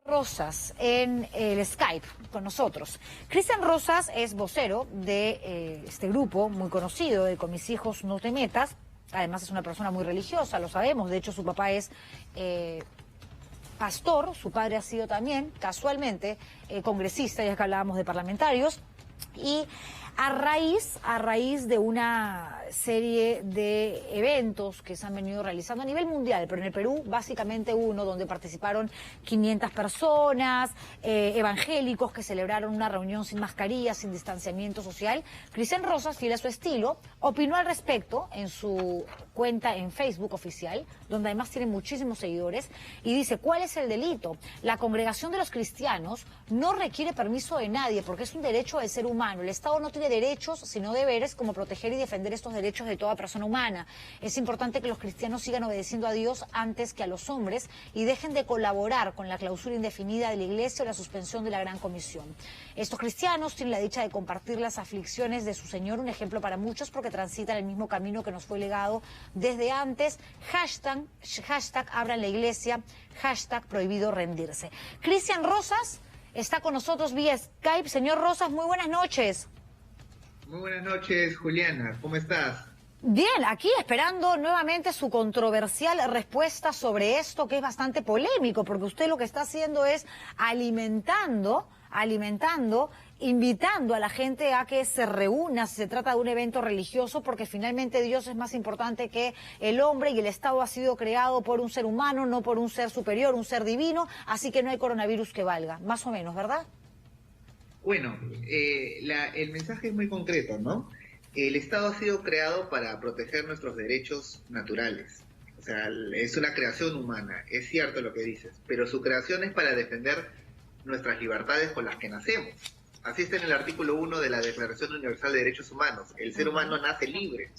Rosas en el Skype con nosotros. Cristian Rosas es vocero de este grupo muy conocido de Con mis hijos no te metas. Además es una persona muy religiosa, lo sabemos. De hecho su papá es pastor, su padre ha sido también, casualmente, congresista, ya que hablábamos de parlamentarios. Y a raíz de una serie de eventos que se han venido realizando a nivel mundial, pero en el Perú básicamente uno donde participaron 500 personas, evangélicos que celebraron una reunión sin mascarilla, sin distanciamiento social, Cristian Rosas, fiel a su estilo, opinó al respecto en su cuenta en Facebook oficial, donde además tiene muchísimos seguidores, y dice: ¿cuál es el delito? La congregación de los cristianos no requiere permiso de nadie porque es un derecho del ser humano. El Estado no tiene derechos, sino deberes, como proteger y defender estos derechos de toda persona humana. Es importante que los cristianos sigan obedeciendo a Dios antes que a los hombres y dejen de colaborar con la clausura indefinida de la Iglesia o la suspensión de la Gran Comisión. Estos cristianos tienen la dicha de compartir las aflicciones de su Señor, un ejemplo para muchos porque transitan el mismo camino que nos fue legado desde antes. Hashtag abran la iglesia, hashtag prohibido rendirse. Cristian Rosas está con nosotros vía Skype. Señor Rosas, muy buenas noches. Muy buenas noches, Juliana. ¿Cómo estás? Bien, aquí esperando nuevamente su controversial respuesta sobre esto, que es bastante polémico, porque usted lo que está haciendo es alimentando, invitando a la gente a que se reúna si se trata de un evento religioso, porque finalmente Dios es más importante que el hombre y el Estado ha sido creado por un ser humano, no por un ser superior, un ser divino, así que no hay coronavirus que valga, más o menos, ¿verdad? Bueno, el mensaje es muy concreto, ¿no? El Estado ha sido creado para proteger nuestros derechos naturales. O sea, es una creación humana, es cierto lo que dices, pero su creación es para defender nuestras libertades con las que nacemos. Así está en el artículo 1 de la Declaración Universal de Derechos Humanos. El ser humano nace libre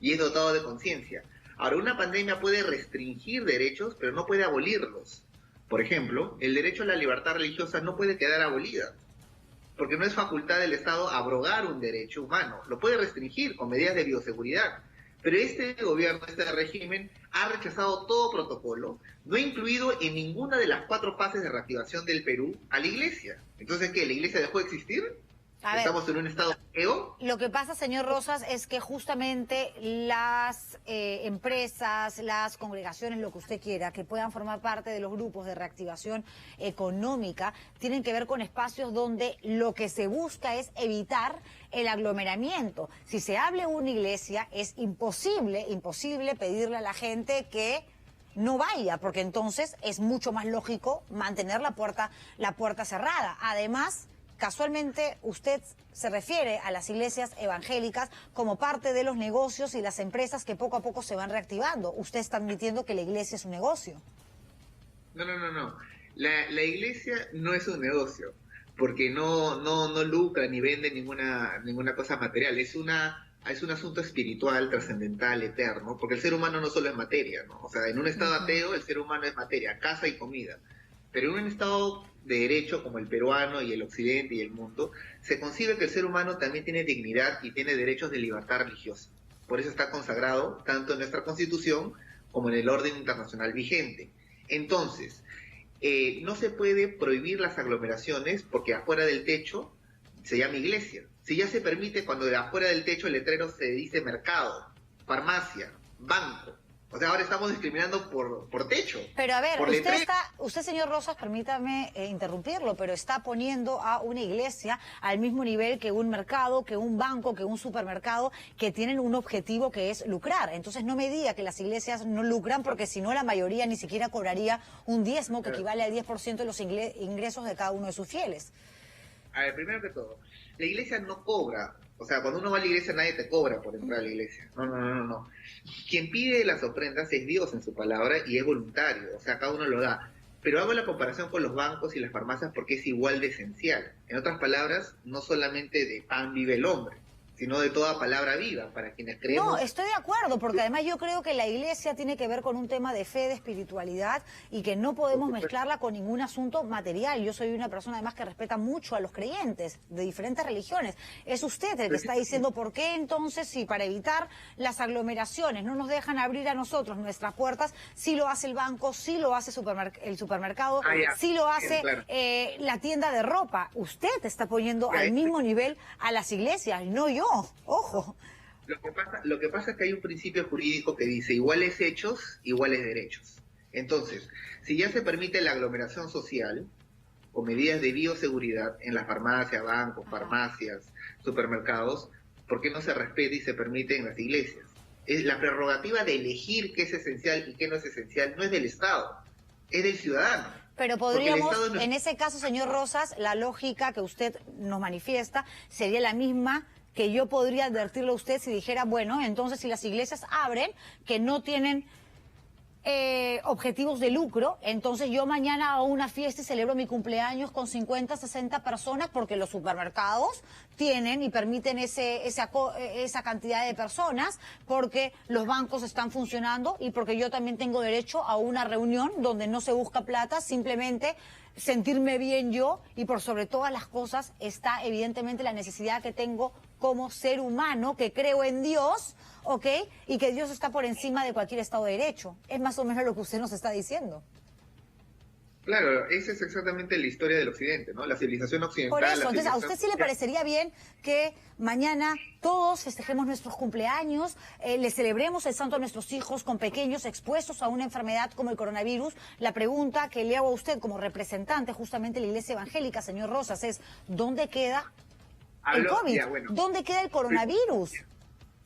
y es dotado de conciencia. Ahora, una pandemia puede restringir derechos, pero no puede abolirlos. Por ejemplo, el derecho a la libertad religiosa no puede quedar abolida, porque no es facultad del Estado abrogar un derecho humano. Lo puede restringir con medidas de bioseguridad. Pero este gobierno, este régimen, ha rechazado todo protocolo, no ha incluido en ninguna de las 4 fases de reactivación del Perú a la Iglesia. Entonces, ¿qué? ¿La Iglesia dejó de existir? ¿Estamos en un estado feo? Lo que pasa, señor Rosas, es que justamente las empresas, las congregaciones, lo que usted quiera, que puedan formar parte de los grupos de reactivación económica, tienen que ver con espacios donde lo que se busca es evitar el aglomeramiento. Si se habla en una iglesia, es imposible pedirle a la gente que no vaya, porque entonces es mucho más lógico mantener la puerta cerrada. Además, casualmente usted se refiere a las iglesias evangélicas como parte de los negocios y las empresas que poco a poco se van reactivando. Usted está admitiendo que la iglesia es un negocio. No. La iglesia no es un negocio, porque no lucra ni vende ninguna cosa material. Es un asunto espiritual, trascendental, eterno, porque el ser humano no solo es materia, ¿no? O sea, en un estado ateo el ser humano es materia, casa y comida. Pero en un estado de derecho como el peruano y el occidente y el mundo, se concibe que el ser humano también tiene dignidad y tiene derechos de libertad religiosa. Por eso está consagrado tanto en nuestra Constitución como en el orden internacional vigente. Entonces, no se puede prohibir las aglomeraciones porque afuera del techo se llama iglesia. Si ya se permite cuando de afuera del techo el letrero se dice mercado, farmacia, banco. O sea, ahora estamos discriminando por techo. Pero a ver, usted, señor Rosas, permítame interrumpirlo, pero está poniendo a una iglesia al mismo nivel que un mercado, que un banco, que un supermercado, que tienen un objetivo que es lucrar. Entonces no me diga que las iglesias no lucran, porque si no la mayoría ni siquiera cobraría un diezmo que equivale al 10% de los ingresos de cada uno de sus fieles. A ver, primero que todo, la iglesia no cobra. O sea, cuando uno va a la iglesia nadie te cobra por entrar a la iglesia. No. Quien pide las ofrendas es Dios en su palabra y es voluntario. O sea, cada uno lo da. Pero hago la comparación con los bancos y las farmacias porque es igual de esencial. En otras palabras, no solamente de pan vive el hombre, sino de toda palabra viva, para quienes creemos... No, estoy de acuerdo, porque además yo creo que la iglesia tiene que ver con un tema de fe, de espiritualidad, y que no podemos mezclarla con ningún asunto material. Yo soy una persona además que respeta mucho a los creyentes de diferentes religiones. Es usted el que está diciendo por qué entonces, si para evitar las aglomeraciones no nos dejan abrir a nosotros nuestras puertas, sí lo hace el banco, sí lo hace el supermercado, sí lo hace la tienda de ropa. Usted está poniendo al mismo nivel a las iglesias, no yo. Ojo. Lo que pasa es que hay un principio jurídico que dice iguales hechos, iguales derechos. Entonces, si ya se permite la aglomeración social con medidas de bioseguridad en las farmacias, bancos, farmacias, supermercados, ¿por qué no se respeta y se permite en las iglesias? Es la prerrogativa de elegir qué es esencial y qué no es esencial, no es del Estado, es del ciudadano. Pero podríamos, en ese caso, señor Rosas, la lógica que usted nos manifiesta sería la misma que yo podría advertirle a usted si dijera, bueno, entonces si las iglesias abren, que no tienen objetivos de lucro, entonces yo mañana hago una fiesta y celebro mi cumpleaños con 50, 60 personas porque los supermercados tienen y permiten esa cantidad de personas, porque los bancos están funcionando y porque yo también tengo derecho a una reunión donde no se busca plata, simplemente sentirme bien yo, y por sobre todas las cosas está evidentemente la necesidad que tengo como ser humano, que creo en Dios, ¿ok? Y que Dios está por encima de cualquier Estado de Derecho. Es más o menos lo que usted nos está diciendo. Claro, esa es exactamente la historia del Occidente, ¿no? La civilización occidental... Por eso, entonces, ¿a usted sí le parecería bien que mañana todos festejemos nuestros cumpleaños, le celebremos el santo a nuestros hijos con pequeños expuestos a una enfermedad como el coronavirus? La pregunta que le hago a usted como representante justamente de la Iglesia Evangélica, señor Rosas, es ¿dónde queda el COVID? ¿Dónde queda el coronavirus?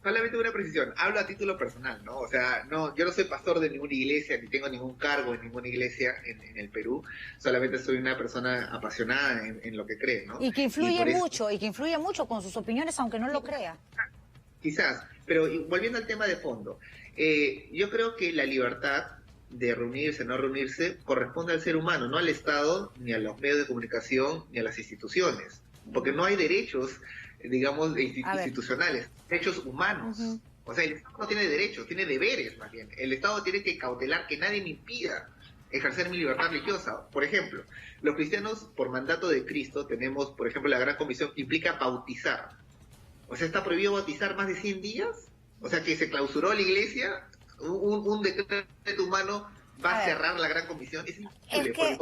Solamente una precisión, hablo a título personal, ¿no? O sea, no, yo no soy pastor de ninguna iglesia, ni tengo ningún cargo en ninguna iglesia en el Perú, solamente soy una persona apasionada en lo que cree, ¿no? Y que influye mucho con sus opiniones, aunque no lo crea. Quizás, pero volviendo al tema de fondo, yo creo que la libertad de reunirse, no reunirse, corresponde al ser humano, no al Estado, ni a los medios de comunicación, ni a las instituciones, porque no hay derechos, digamos, institucionales, derechos humanos. O sea, el Estado no tiene derechos, tiene deberes más bien. El Estado tiene que cautelar que nadie me impida ejercer mi libertad religiosa. Por ejemplo, los cristianos, por mandato de Cristo, tenemos, por ejemplo, la Gran Comisión que implica bautizar. O sea, ¿está prohibido bautizar más de 100 días? O sea, que se clausuró la iglesia, un decreto humano va a cerrar la Gran Comisión. Es que,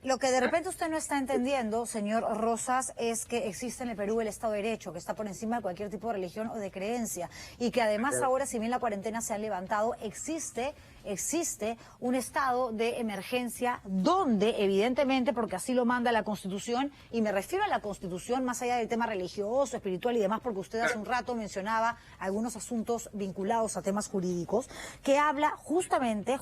lo que de repente usted no está entendiendo, señor Rosas, es que existe en el Perú el Estado de Derecho, que está por encima de cualquier tipo de religión o de creencia, y que además ahora, si bien la cuarentena se ha levantado, existe un estado de emergencia donde, evidentemente, porque así lo manda la Constitución, y me refiero a la Constitución más allá del tema religioso, espiritual y demás, porque usted hace un rato mencionaba algunos asuntos vinculados a temas jurídicos, que habla justamente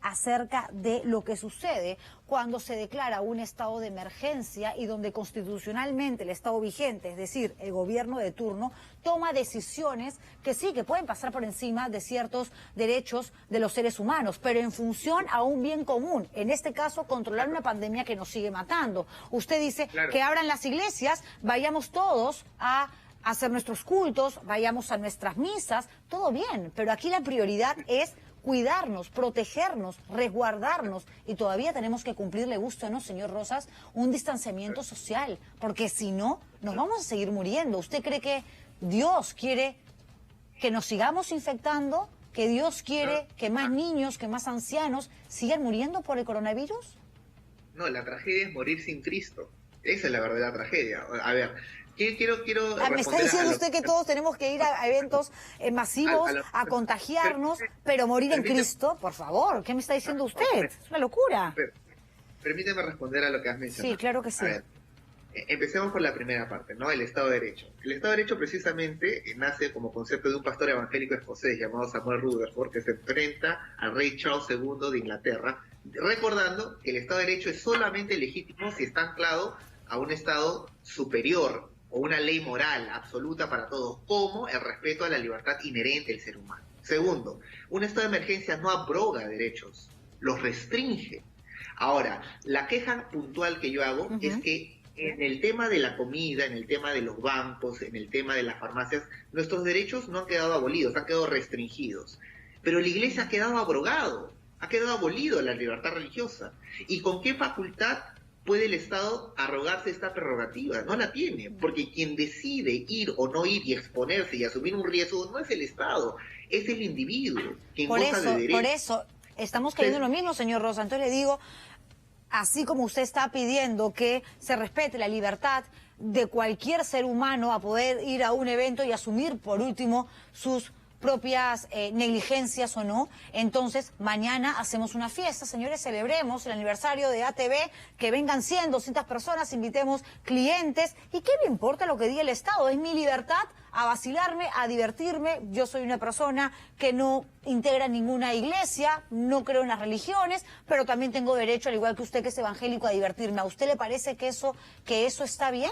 acerca de lo que sucede cuando se declara un estado de emergencia y donde constitucionalmente el estado vigente, es decir, el gobierno de turno, toma decisiones que sí, que pueden pasar por encima de ciertos derechos de los seres humanos, pero en función a un bien común. En este caso, controlar una pandemia que nos sigue matando. Usted dice que abran las iglesias, vayamos todos a hacer nuestros cultos, vayamos a nuestras misas, todo bien, pero aquí la prioridad es cuidarnos, protegernos, resguardarnos, y todavía tenemos que cumplir, le guste o no, señor Rosas, un distanciamiento social, porque si no, nos vamos a seguir muriendo. ¿Usted cree que Dios quiere que nos sigamos infectando? ¿Que Dios quiere que más niños, que más ancianos sigan muriendo por el coronavirus? No, la tragedia es morir sin Cristo. Esa es la verdadera tragedia. A ver, quiero me está diciendo usted que todos tenemos que ir a eventos masivos, a contagiarnos, pero morir en Cristo, por favor, ¿qué me está diciendo usted? Es una locura. Permíteme responder a lo que has mencionado. Sí, claro que sí. A ver, empecemos por la primera parte, ¿no? El Estado de Derecho. El Estado de Derecho precisamente nace como concepto de un pastor evangélico escocés llamado Samuel Rutherford, que se enfrenta al rey Charles II de Inglaterra, recordando que el Estado de Derecho es solamente legítimo si está anclado a un Estado superior o una ley moral absoluta para todos, como el respeto a la libertad inherente del ser humano. Segundo, un estado de emergencia no abroga derechos, los restringe. Ahora, la queja puntual que yo hago es que en el tema de la comida, en el tema de los bancos, en el tema de las farmacias, nuestros derechos no han quedado abolidos, han quedado restringidos. Pero la Iglesia ha quedado abrogado, ha quedado abolido la libertad religiosa. ¿Y con qué facultad puede el Estado arrogarse esta prerrogativa? No la tiene, porque quien decide ir o no ir y exponerse y asumir un riesgo no es el Estado, es el individuo, quien goza de derechos. Por eso, estamos cayendo en lo mismo, señor Rosa. Entonces le digo, así como usted está pidiendo que se respete la libertad de cualquier ser humano a poder ir a un evento y asumir, por último, sus propias negligencias o no, entonces mañana hacemos una fiesta, señores, celebremos el aniversario de ATV, que vengan 100, 200 personas, invitemos clientes, y ¿qué me importa lo que diga el Estado? Es mi libertad a vacilarme, a divertirme. Yo soy una persona que no integra ninguna iglesia, no creo en las religiones, pero también tengo derecho, al igual que usted que es evangélico, a divertirme. ¿A usted le parece que eso está bien?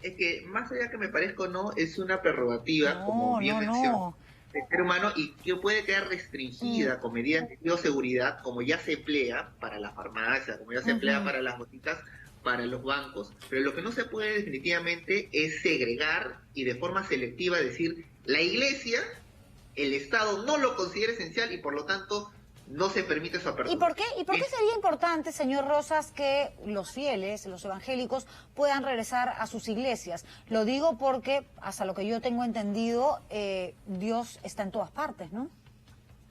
Es que más allá que me parezca o no, es una prerrogativa, como bien mencionó, del ser humano, y que puede quedar restringida con medidas de bioseguridad, como ya se emplea para la farmacia, como ya se emplea para las botitas, para los bancos. Pero lo que no se puede definitivamente es segregar y de forma selectiva decir, la Iglesia, el Estado no lo considera esencial y por lo tanto no se permite su apertura. ¿Y por qué sería importante, señor Rosas, que los fieles, los evangélicos, puedan regresar a sus iglesias? Lo digo porque, hasta lo que yo tengo entendido, Dios está en todas partes, ¿no?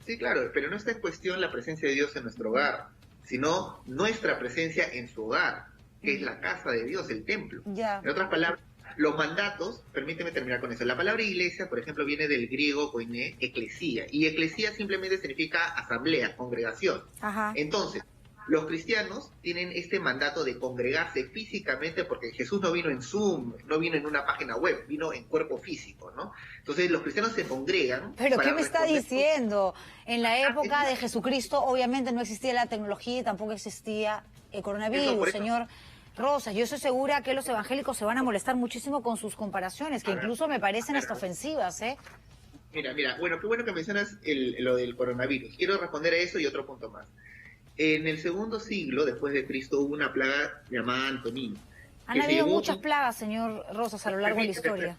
Sí, claro, pero no está en cuestión la presencia de Dios en nuestro hogar, sino nuestra presencia en su hogar, que es la casa de Dios, el templo. Ya. En otras palabras, los mandatos, permíteme terminar con eso. La palabra iglesia, por ejemplo, viene del griego koiné, eclesía, y eclesía simplemente significa asamblea, congregación. Ajá. Entonces, los cristianos tienen este mandato de congregarse físicamente porque Jesús no vino en Zoom, no vino en una página web, vino en cuerpo físico, ¿no? Entonces, los cristianos se congregan. ¿Pero qué me está diciendo? En la época de Jesucristo, obviamente no existía la tecnología y tampoco existía el coronavirus, señor Rosas. Yo estoy segura que los evangélicos se van a molestar muchísimo con sus comparaciones, que incluso me parecen hasta ofensivas, ¿eh? Mira, bueno, qué bueno que mencionas lo del coronavirus. Quiero responder a eso y otro punto más. En el segundo siglo, después de Cristo, hubo una plaga llamada Antonino. Han habido muchas plagas, señor Rosas, a lo largo de la historia.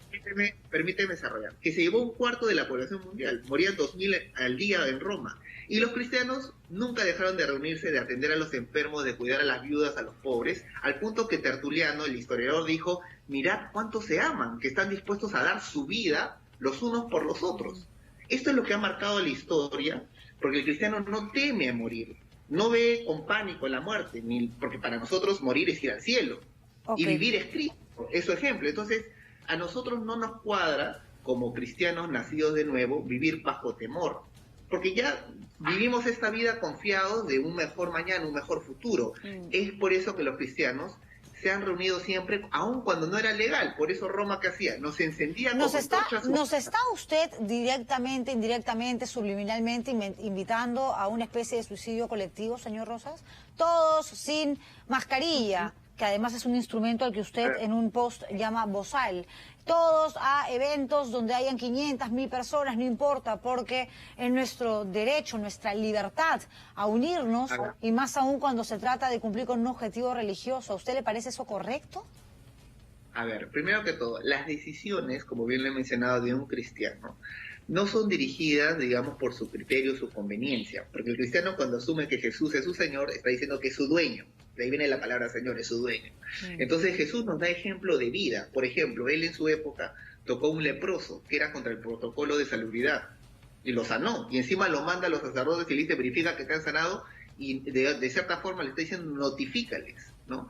Permíteme desarrollar. Que se llevó 1/4 de la población mundial. Morían 2000 al día en Roma. Y los cristianos nunca dejaron de reunirse, de atender a los enfermos, de cuidar a las viudas, a los pobres, al punto que Tertuliano, el historiador, dijo, mirad cuántos se aman, que están dispuestos a dar su vida los unos por los otros. Esto es lo que ha marcado la historia, porque el cristiano no teme a morir, no ve con pánico la muerte, porque para nosotros morir es ir al cielo. Y vivir es Cristo, es su ejemplo. Entonces, a nosotros no nos cuadra, como cristianos nacidos de nuevo, vivir bajo temor. Porque ya vivimos esta vida confiados de un mejor mañana, un mejor futuro. Es por eso que los cristianos se han reunido siempre, aun cuando no era legal. Por eso Roma, ¿qué hacía? Nos encendía con antorchas. ¿Nos está usted directamente, indirectamente, subliminalmente invitando a una especie de suicidio colectivo, señor Rosas? Todos sin mascarilla, que además es un instrumento al que usted en un post llama bozal. Todos a eventos donde hayan 500, 1000 personas, no importa, porque es nuestro derecho, nuestra libertad a unirnos, y más aún cuando se trata de cumplir con un objetivo religioso. ¿A usted le parece eso correcto? A ver, primero que todo, las decisiones, como bien le he mencionado, de un cristiano, no son dirigidas, digamos, por su criterio, su conveniencia, porque el cristiano cuando asume que Jesús es su Señor, está diciendo que es su dueño. De ahí viene la palabra Señor, es su dueño. Entonces Jesús nos da ejemplo de vida. Por ejemplo, él en su época tocó un leproso, que era contra el protocolo de salubridad, y lo sanó. Y encima lo manda a los sacerdotes y le dice, verifica que te han sanado, y de cierta forma le está diciendo, notifícales, ¿no?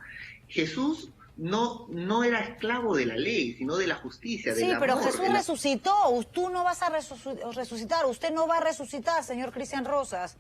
Jesús no era esclavo de la ley, sino de la justicia, del amor. Sí, pero Jesús resucitó. Tú no vas a resucitar. Usted no va a resucitar, señor Cristian Rosas.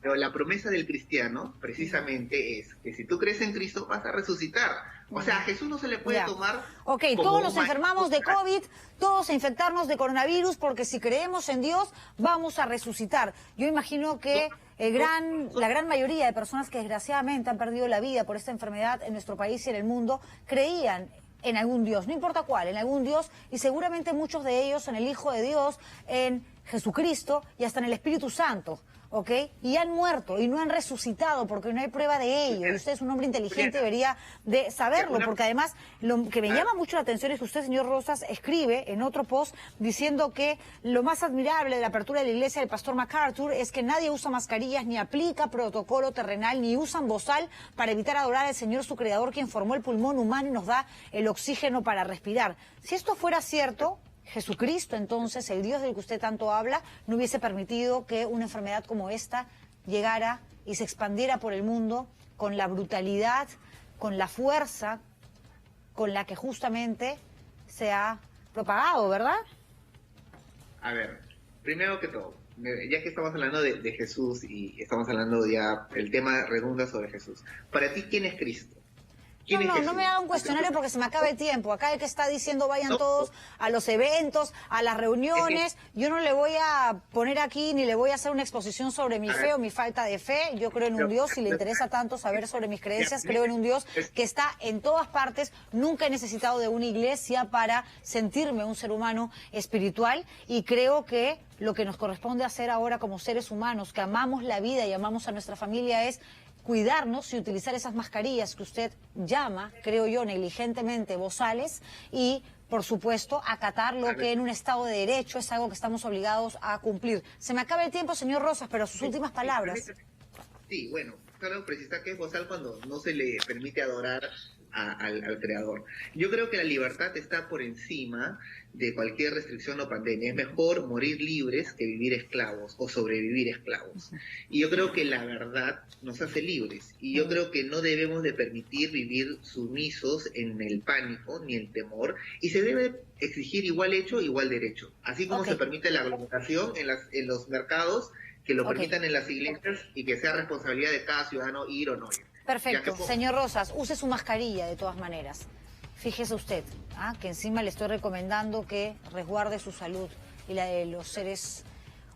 Pero la promesa del cristiano, precisamente, es que si tú crees en Cristo, vas a resucitar. O sea, a Jesús no se le puede tomar... Ok, todos nos enfermamos de COVID, todos a infectarnos de coronavirus, porque si creemos en Dios, vamos a resucitar. Yo imagino que la gran mayoría de personas que desgraciadamente han perdido la vida por esta enfermedad en nuestro país y en el mundo, creían en algún Dios, no importa cuál, en algún Dios, y seguramente muchos de ellos en el Hijo de Dios, en Jesucristo y hasta en el Espíritu Santo, ¿ok? Y han muerto y no han resucitado porque no hay prueba de ello. Y usted es un hombre inteligente, debería de saberlo, porque además lo que me llama mucho la atención es que usted, señor Rosas, escribe en otro post diciendo que lo más admirable de la apertura de la iglesia del pastor MacArthur es que nadie usa mascarillas ni aplica protocolo terrenal ni usan bozal para evitar adorar al Señor su creador, quien formó el pulmón humano y nos da el oxígeno para respirar. Si esto fuera cierto, Jesucristo, entonces, el Dios del que usted tanto habla, no hubiese permitido que una enfermedad como esta llegara y se expandiera por el mundo con la brutalidad, con la fuerza con la que justamente se ha propagado, ¿verdad? A ver, primero que todo, ya que estamos hablando de Jesús y estamos hablando ya, el tema redunda sobre Jesús. Para ti, ¿quién es Cristo? No me haga un cuestionario porque se me acaba el tiempo. Acá el que está diciendo vayan todos a los eventos, a las reuniones. Yo no le voy a poner aquí ni le voy a hacer una exposición sobre mi fe o mi falta de fe. Yo creo en un Dios, si le interesa tanto saber sobre mis creencias, creo en un Dios que está en todas partes. Nunca he necesitado de una iglesia para sentirme un ser humano espiritual y creo que lo que nos corresponde hacer ahora como seres humanos, que amamos la vida y amamos a nuestra familia, es cuidarnos y utilizar esas mascarillas que usted llama, creo yo, negligentemente bozales y, por supuesto, acatar lo que en un Estado de Derecho es algo que estamos obligados a cumplir. Se me acaba el tiempo, señor Rosas, pero sus últimas palabras. Sí, bueno, claro, precisar que es bozal cuando no se le permite adorar al Creador. Yo creo que la libertad está por encima de cualquier restricción o pandemia. Es mejor morir libres que vivir esclavos o sobrevivir esclavos. Y yo creo que la verdad nos hace libres. Y yo creo que no debemos de permitir vivir sumisos en el pánico ni el temor. Y se debe exigir igual hecho, igual derecho. Así como se permite la aglomeración en los mercados, que lo permitan en las iglesias y que sea responsabilidad de cada ciudadano ir o no ir. Perfecto. Señor Rosas, use su mascarilla de todas maneras. Fíjese usted, que encima le estoy recomendando que resguarde su salud y la de los seres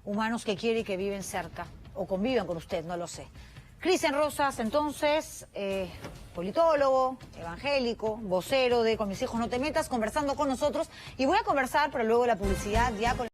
humanos que quiere y que viven cerca o conviven con usted, no lo sé. Cristian Rosas, entonces, politólogo, evangélico, vocero de Con mis hijos no te metas, conversando con nosotros. Y voy a conversar, pero luego la publicidad ya con...